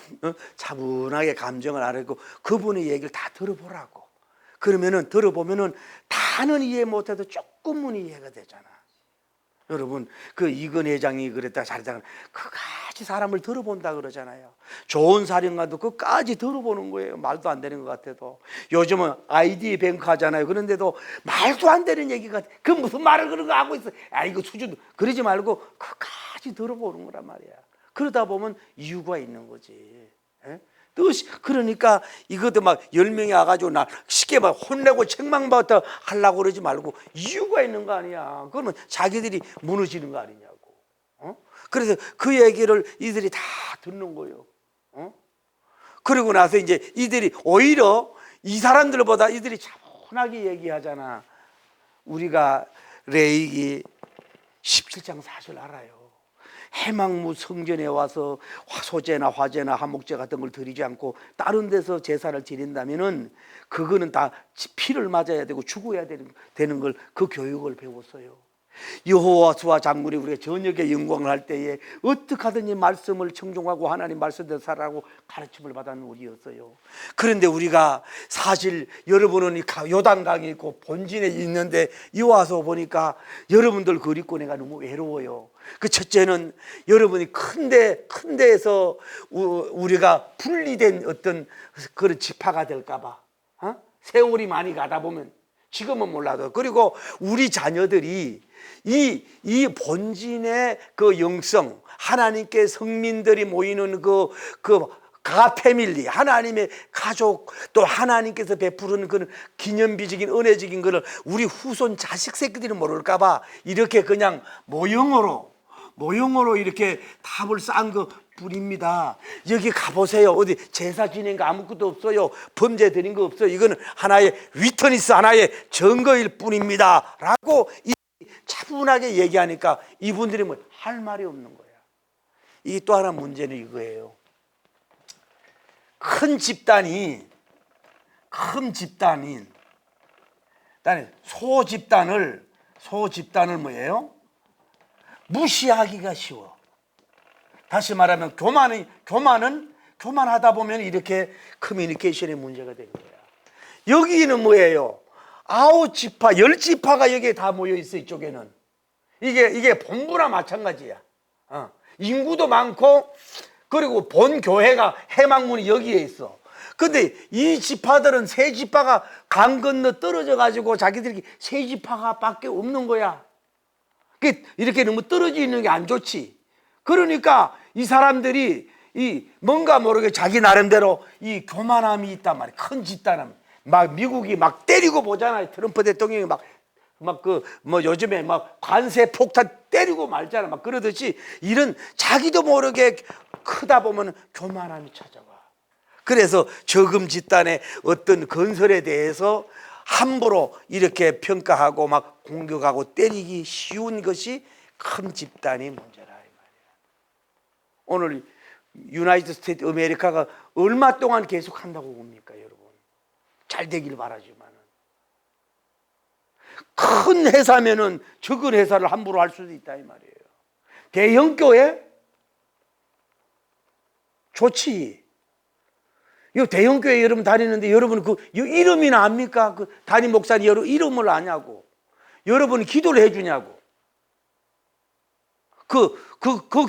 차분하게 감정을 알고 그분의 얘기를 다 들어보라고. 그러면은 들어보면은 다는 이해 못해도 조금은 이해가 되잖아. 여러분 그 이건 회장이 그랬다 잘했다 그까지 사람을 들어본다 그러잖아요. 좋은 사령관도 그까지 들어보는 거예요. 말도 안 되는 것 같아도. 요즘은 아이디 뱅크 하잖아요. 그런데도 말도 안 되는 얘기가 그 무슨 말을 그런 거 하고 있어. 아 이거 수준 그러지 말고 그까지 들어보는 거란 말이야. 그러다 보면 이유가 있는 거지. 예? 뜻이 그러니까 이것도 막 10명이 와가지고 나 쉽게 막 혼내고 책망부터 하려고 그러지 말고 이유가 있는 거 아니야. 그러면 자기들이 무너지는 거 아니냐고. 그래서 그 얘기를 이들이 다 듣는 거예요. 그리고 나서 이제 이들이 오히려 이 사람들보다 이들이 차분하게 얘기하잖아. 우리가 레위기 17장 사실 알아요. 해망무 성전에 와서 소제나 화제나 화목제 같은 걸 드리지 않고 다른 데서 제사를 드린다면은 그거는 다 피를 맞아야 되고 죽어야 되는 걸 그 교육을 배웠어요. 여호와수아 장군이 우리가 저녁에 영광을 할 때에 어떻게 하든지 말씀을 청종하고 하나님 말씀대로 살아라고 가르침을 받았는 우리였어요. 그런데 우리가 사실 여러분은 요단강이 있고 본진에 있는데 이 와서 보니까 여러분들 그립고 내가 너무 외로워요. 그 첫째는 여러분이 큰 데에서 우리가 분리된 어떤 그런 지파가 될까봐 세월이 많이 가다 보면 지금은 몰라도 그리고 우리 자녀들이 이 본진의 그 영성 하나님께 성민들이 모이는 그 가패밀리 하나님의 가족 또 하나님께서 베푸는 그 기념비적인 은혜적인 것을 우리 후손 자식 새끼들이 모를까봐 이렇게 그냥 모형으로 이렇게 답을 쌓은 것 뿐입니다. 여기 가보세요. 어디 제사 지낸 거 아무것도 없어요. 범죄 드린 거 없어요. 이거는 하나의 위트니스 하나의 증거일 뿐입니다 라고 차분하게 얘기하니까 이분들이 뭐 할 말이 없는 거야. 이 또 하나 문제는 이거예요. 큰 집단인 소집단을 뭐예요? 무시하기가 쉬워. 다시 말하면 교만하다 보면 이렇게 커뮤니케이션의 문제가 되는 거야. 여기는 뭐예요? 9지파, 10지파가 여기에 다 모여 있어. 이쪽에는 이게 본부나 마찬가지야. 인구도 많고 그리고 본 교회가 해망문이 여기에 있어. 근데 이 지파들은 세 지파가 강 건너 떨어져 가지고 자기들이 세 지파가 밖에 없는 거야. 이렇게 너무 떨어져 있는 게 안 좋지. 그러니까 이 사람들이 뭔가 모르게 자기 나름대로 이 교만함이 있단 말이야. 큰 집단함. 막 미국이 막 때리고 보잖아요. 트럼프 대통령이 요즘에 막 관세 폭탄 때리고 말잖아. 막 그러듯이 이런 자기도 모르게 크다 보면 교만함이 찾아와. 그래서 저금 집단의 어떤 건설에 대해서 함부로 이렇게 평가하고 막 공격하고 때리기 쉬운 것이 큰 집단의 문제라 이 말이야. 오늘 유나이티드 스테이트 아메리카가 얼마 동안 계속 한다고 봅니까, 여러분? 잘 되길 바라지만은 큰 회사면은 적은 회사를 함부로 할 수도 있다 이 말이에요. 대형 교회 좋지. 이 대형 교회 여러분 다니는데 여러분 그 이름이나 압니까? 그 담임 목사님 여러분 이름을 아냐고. 여러분 기도를 해주냐고. 그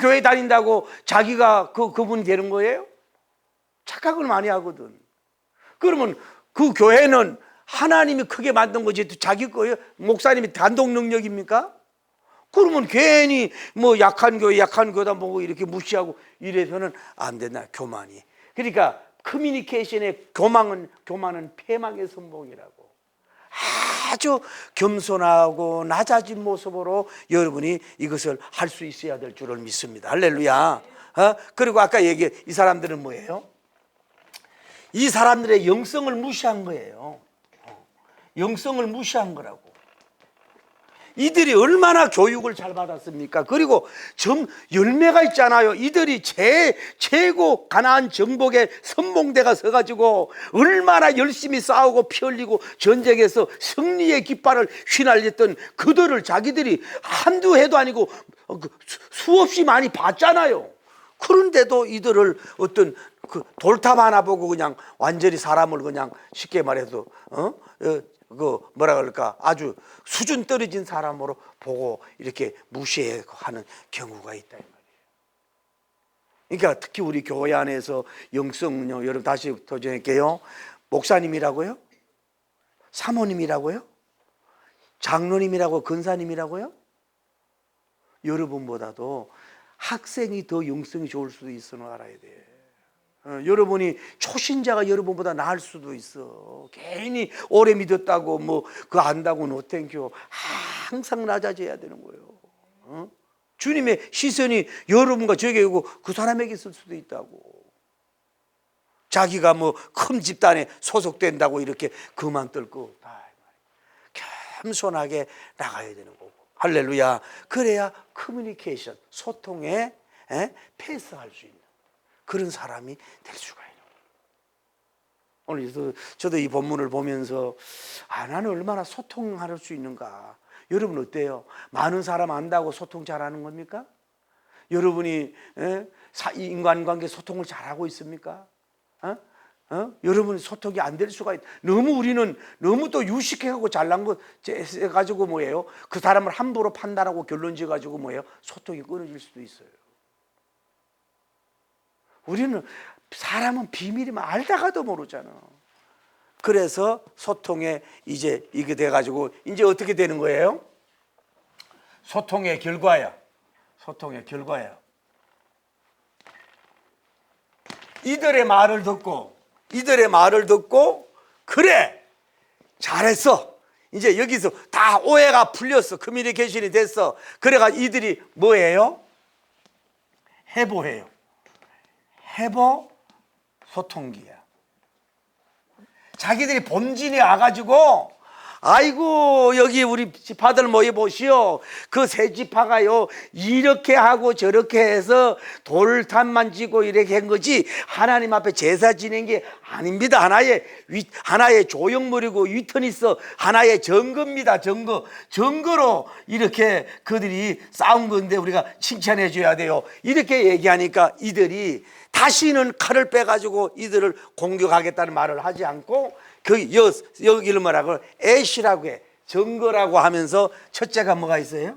교회 다닌다고 자기가 그분이 되는 거예요? 착각을 많이 하거든. 그러면 그 교회는 하나님이 크게 만든 거지 자기 거예요? 목사님이 단독 능력입니까? 그러면 괜히 뭐 약한 교회다 뭐 이렇게 무시하고 이래서는 안 된다. 교만이. 그러니까 커뮤니케이션의 교만은 패망의 선봉이라고. 아주 겸손하고 낮아진 모습으로 여러분이 이것을 할 수 있어야 될 줄을 믿습니다. 할렐루야. 그리고 아까 이 사람들은 뭐예요? 이 사람들의 영성을 무시한 거예요. 영성을 무시한 거라고. 이들이 얼마나 교육을 잘 받았습니까? 그리고 열매가 있잖아요. 이들이 최고 가나안 정복의 선봉대가 서가지고 얼마나 열심히 싸우고 피 흘리고 전쟁에서 승리의 깃발을 휘날렸던 그들을 자기들이 한두 해도 아니고 수없이 많이 봤잖아요. 그런데도 이들을 어떤 돌탑 하나 보고 그냥 완전히 사람을 그냥 쉽게 말해서 그 뭐라 그럴까 아주 수준 떨어진 사람으로 보고 이렇게 무시하는 경우가 있다 이 말이에요. 그러니까 특히 우리 교회 안에서 영성은요, 여러분 다시 도전할게요. 목사님이라고요? 사모님이라고요? 장로님이라고, 근사님이라고요? 여러분보다도 학생이 더 영성이 좋을 수도 있어 알아야 돼. 여러분이 초신자가 여러분보다 나을 수도 있어. 괜히 오래 믿었다고 뭐 그거 안다고 노땡큐. 항상 낮아져야 되는 거예요. 주님의 시선이 여러분과 저에게 오고 그 사람에게 있을 수도 있다고. 자기가 뭐 큰 집단에 소속된다고 이렇게 그만 떨고 겸손하게 나가야 되는 거고. 할렐루야. 그래야 커뮤니케이션, 소통에 패스할 수 있는 그런 사람이 될 수가 있는 거예요. 오늘 저도 이 본문을 보면서 나는 얼마나 소통할 수 있는가. 여러분 어때요? 많은 사람 안다고 소통 잘하는 겁니까? 여러분이 인간관계 소통을 잘하고 있습니까? 여러분 소통이 안 될 수가 있다. 우리는 너무 또 유식해가고 잘난 거 해가지고 뭐예요? 그 사람을 함부로 판단하고 결론 지어가지고 뭐예요? 소통이 끊어질 수도 있어요. 우리는 사람은 비밀이면 알다가도 모르잖아. 그래서 소통에 이제 이게 돼가지고 이제 어떻게 되는 거예요? 소통의 결과야. 소통의 결과야. 이들의 말을 듣고 그래 잘했어. 이제 여기서 다 오해가 풀렸어. 커뮤니케이션이 됐어. 그래가 이들이 뭐예요? 해보해요. 해보 소통기야. 자기들이 본진에 와가지고 아이고 여기 우리 지파들 모여보시오. 그 세 지파가요 이렇게 하고 저렇게 해서 돌담만 지고 이렇게 한 거지 하나님 앞에 제사 지낸 게 아닙니다. 하나의 조형물이고 위턴 있어. 하나의 증거입니다. 증거로 이렇게 그들이 싸운 건데 우리가 칭찬해 줘야 돼요. 이렇게 얘기하니까 이들이 다시는 칼을 빼가지고 이들을 공격하겠다는 말을 하지 않고 여기를 뭐라고 애시라고 해. 증거라고 하면서 첫째가 뭐가 있어요?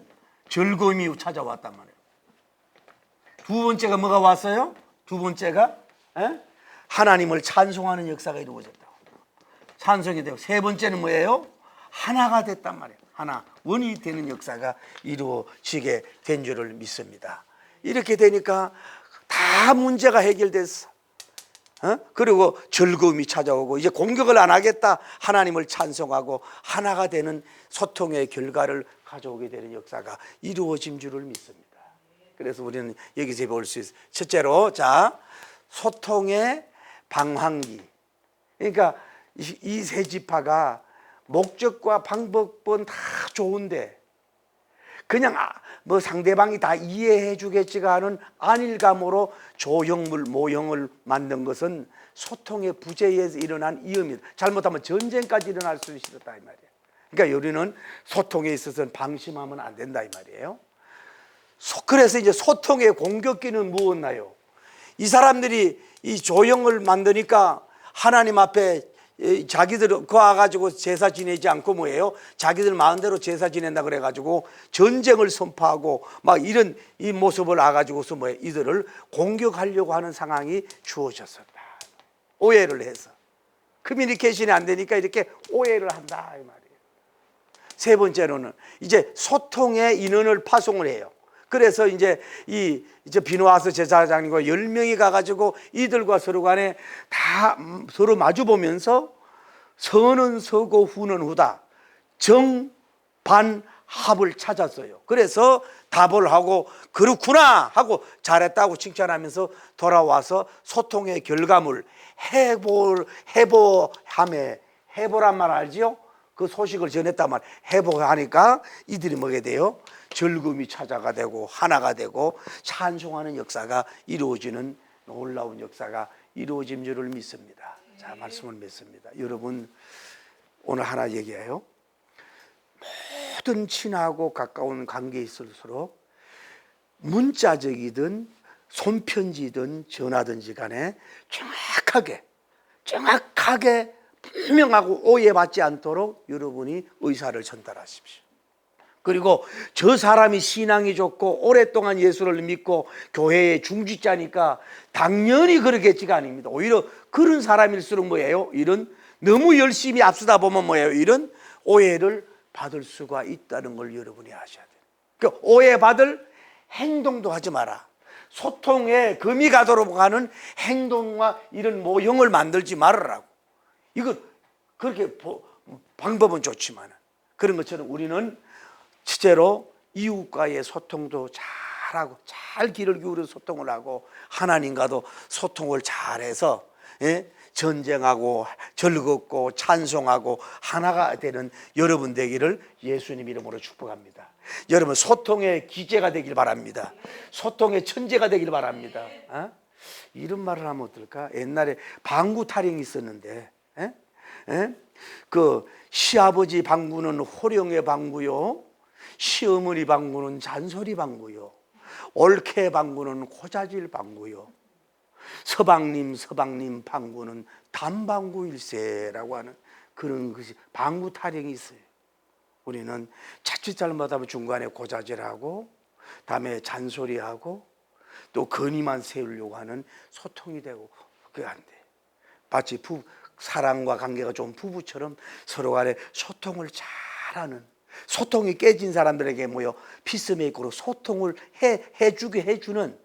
즐거움이 찾아왔단 말이에요. 두 번째가 뭐가 왔어요? 두 번째가 하나님을 찬송하는 역사가 이루어졌다. 찬송이 되고 세 번째는 뭐예요? 하나가 됐단 말이에요. 하나, 원이 되는 역사가 이루어지게 된 줄을 믿습니다. 이렇게 되니까 다 문제가 해결됐어. 그리고 즐거움이 찾아오고 이제 공격을 안 하겠다. 하나님을 찬송하고 하나가 되는 소통의 결과를 가져오게 되는 역사가 이루어진 줄을 믿습니다. 그래서 우리는 여기서 볼 수 있어요. 첫째로 자 소통의 방황기. 그러니까 이 세 지파가 목적과 방법은 다 좋은데 그냥 뭐 상대방이 다 이해해 주겠지가 않은 안일감으로 조형물 모형을 만든 것은 소통의 부재에서 일어난 위험이다. 잘못하면 전쟁까지 일어날 수 있었다 이 말이에요. 그러니까 우리는 소통에 있어서는 방심하면 안 된다 이 말이에요. 그래서 이제 소통의 공격기는 무엇나요? 이 사람들이 이 조형을 만드니까 하나님 앞에 자기들 그 와가지고 제사 지내지 않고 뭐예요? 자기들 마음대로 제사 지낸다 그래가지고 전쟁을 선포하고 막 이런 이 모습을 와가지고서 뭐예요? 이들을 공격하려고 하는 상황이 주어졌었다. 오해를 해서 커뮤니케이션이 안 되니까 이렇게 오해를 한다 이 말이에요. 세 번째로는 이제 소통의 인원을 파송을 해요. 그래서 이제 비누아스 제사장님과 10명이 가가지고 이들과 서로 간에 다 서로 마주 보면서 서는 서고 후는 후다. 정반합을 찾았어요. 그래서 답을 하고 그렇구나 하고 잘했다고 칭찬하면서 돌아와서 소통의 결과물 해보란 말 알지요? 그 소식을 전했단 말. 해보하니까 이들이 뭐게 돼요? 즐거움이 찾아가 되고 하나가 되고 찬송하는 역사가 이루어지는 놀라운 역사가 이루어진 줄을 믿습니다. 자, 말씀을 맺습니다. 여러분 오늘 하나 얘기해요. 모든 친하고 가까운 관계에 있을수록 문자적이든 손편지든 전화든지 간에 정확하게 분명하고 오해받지 않도록 여러분이 의사를 전달하십시오. 그리고 저 사람이 신앙이 좋고 오랫동안 예수를 믿고 교회의 중직자니까 당연히 그러겠지가 아닙니다. 오히려 그런 사람일수록 뭐예요? 이런 너무 열심히 앞서다 보면 뭐예요? 이런 오해를 받을 수가 있다는 걸 여러분이 아셔야 돼요. 그러니까 오해받을 행동도 하지 마라. 소통에 금이 가도록 하는 행동과 이런 모형을 만들지 말으라고. 이거 그렇게 방법은 좋지만 그런 것처럼 우리는 실제로 이웃과의 소통도 잘하고 잘 귀를 기울여 소통을 하고 하나님과도 소통을 잘해서 전쟁하고 즐겁고 찬송하고 하나가 되는 여러분 되기를 예수님 이름으로 축복합니다. 여러분 소통의 기재가 되길 바랍니다. 소통의 천재가 되길 바랍니다. 이런 말을 하면 어떨까? 옛날에 방구 타령이 있었는데 그 시아버지 방구는 호령의 방구요, 시어머니 방구는 잔소리 방구요, 올케 방구는 고자질 방구요, 서방님 방구는 단방구일세라고 하는 그런 것이 방구 타령이 있어요. 우리는 자칫 잘못하면 중간에 고자질하고 다음에 잔소리하고 또 건의만 세우려고 하는 소통이 되고 그게 안 돼. 마치 사랑과 관계가 좋은 부부처럼 서로 간에 소통을 잘하는, 소통이 깨진 사람들에게 뭐요? 피스메이커로 소통을 해주는,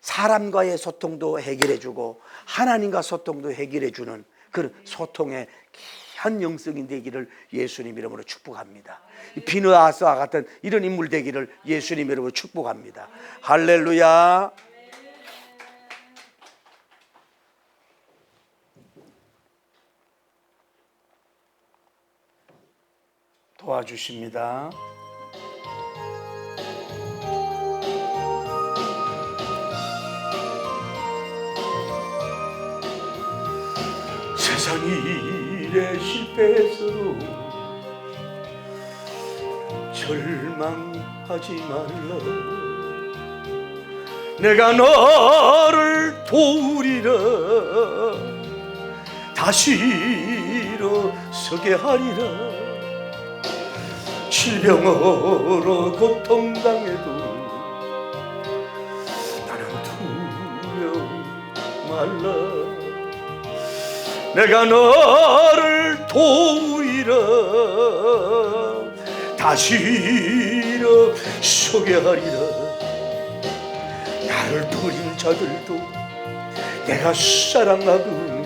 사람과의 소통도 해결해주고 하나님과 소통도 해결해주는 그런 소통의 귀한 영성이 되기를 예수님 이름으로 축복합니다. 비느하스와 같은 이런 인물 되기를 예수님 이름으로 축복합니다. 할렐루야. 도와주십니다. 세상 일에 실패해서도 절망하지 말라. 내가 너를 도우리라. 다시 일어서게 하리라. 질병으로 고통당해도 나는 두려워 말라. 내가 너를 도우리라. 다시 일어서게 하리라. 나를 버린 자들도 내가 사랑하거늘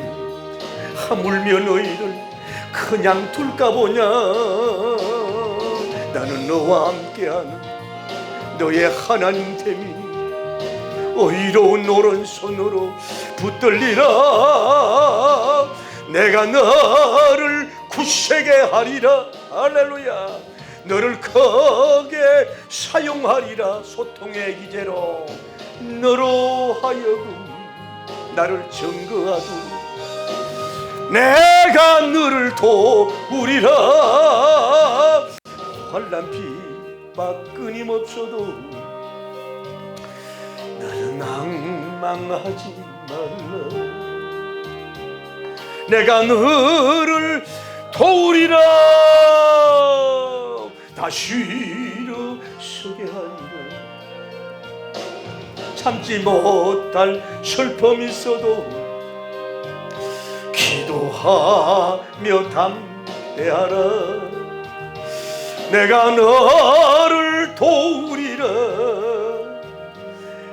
하물며 너희를 그냥 둘까 보냐. 나는 너와 함께하는 너의 하나님 됨이 의로운 오른손으로 붙들리라. 내가 너를 굳세게 하리라. 할렐루야. 너를 크게 사용하리라. 소통의 기제로 너로 하여금 나를 증거하도록 내가 너를 도우리라. 환난 핍박 끊임없어도 나는 낭망하지 말라. 내가 너를 도우리라. 다시 일어서게 하리라. 참지 못할 슬픔이 있어도 기도하며 담대하라. 내가 너를 도우리라.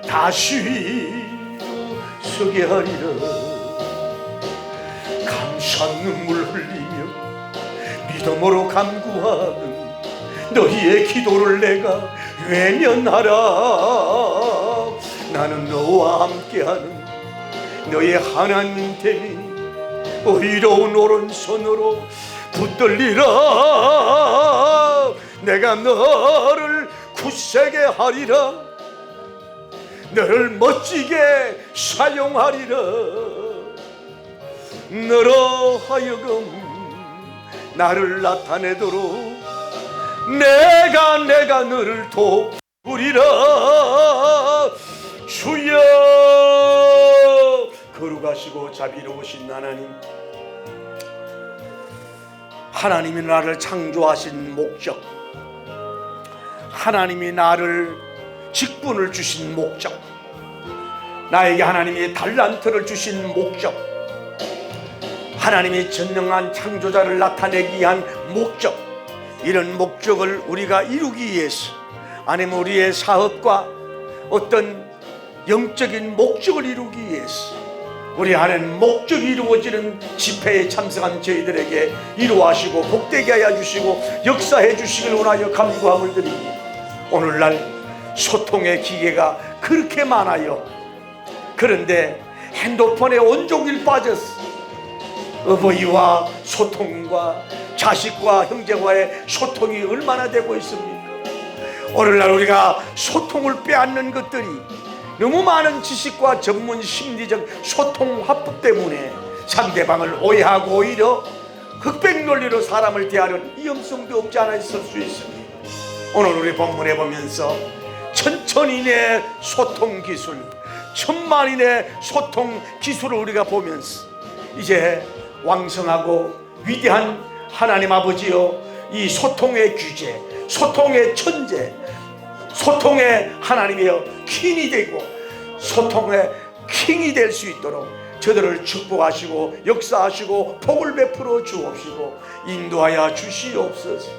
다시 일어서게 하리라. 감사 눈물 흘리며 믿음으로 간구하는 너희의 기도를 내가 외면하라. 나는 너와 함께하는 너의 하나님 됨이 의로운 오른손으로 붙들리라. 내가 너를 굳세게 하리라. 너를 멋지게 사용하리라. 너로 하여금 나를 나타내도록 내가 너를 도우리라. 주여. 거룩하시고 자비로우신 하나님, 하나님이 나를 창조하신 목적, 하나님이 나를 직분을 주신 목적, 나에게 하나님이 달란트를 주신 목적, 하나님이 전능한 창조자를 나타내기 위한 목적, 이런 목적을 우리가 이루기 위해서, 아니면 우리의 사업과 어떤 영적인 목적을 이루기 위해서 우리 안에는 목적이 이루어지는 집회에 참석한 저희들에게 이루하시고 복되게 하여 주시고 역사해 주시길 원하여 간구함을 드립니다. 오늘날 소통의 기계가 그렇게 많아요. 그런데 핸드폰에 온종일 빠졌어. 어버이와 소통과 자식과 형제와의 소통이 얼마나 되고 있습니까? 오늘날 우리가 소통을 빼앗는 것들이 너무 많은 지식과 전문 심리적 소통 화법 때문에 상대방을 오해하고 오히려 흑백 논리로 사람을 대하는 위험성도 없지 않아 있을 수 있습니다. 오늘 우리 본문에 보면서 천천인의 소통 기술, 천만인의 소통 기술을 우리가 보면서 이제 왕성하고 위대한 하나님 아버지여, 이 소통의 규제, 소통의 천재, 소통의 하나님이여 퀸이 되고 소통의 킹이 될 수 있도록 저들을 축복하시고 역사하시고 복을 베풀어 주옵시고 인도하여 주시옵소서.